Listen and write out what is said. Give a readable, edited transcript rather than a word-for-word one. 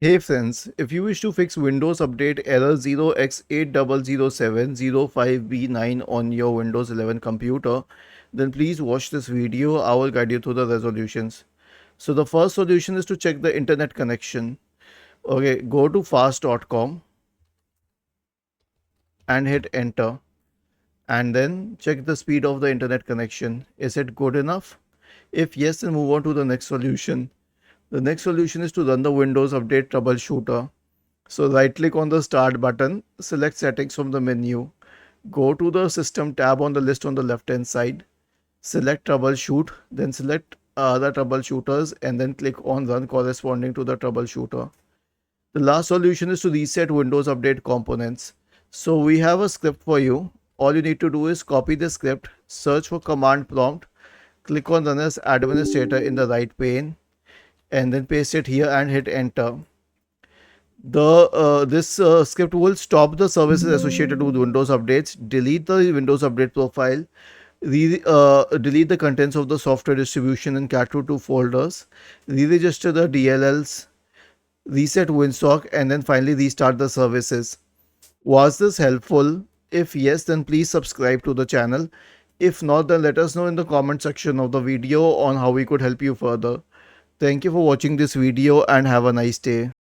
Hey friends, if you wish to fix Windows Update error 0x800705b9 on your Windows 11 computer, then please watch this video. I will guide you through the resolutions. So the first solution is to check the internet connection. Okay, go to fast.com and hit enter. And then check the speed of the internet connection. Is it good enough? If yes, then move on to the next solution. The next solution is to run the Windows Update troubleshooter. So right click on the start button, select settings from the menu, go to the system tab on the list on the left hand side, select troubleshoot, then select other troubleshooters and then click on run corresponding to the troubleshooter. The last solution is to reset Windows Update components. So we have a script for you. All you need to do is copy the script, search for command prompt, click on run as administrator in the right pane and then paste it here and hit enter. This script will stop the services associated with Windows updates, delete the Windows update profile, delete the contents of the software distribution and cat2 folders, re-register the DLLs, reset WinSock, and then finally restart the services. Was this helpful? If yes, then please subscribe to the channel. If not, then let us know in the comment section of the video on how we could help you further. Thank you for watching this video and have a nice day.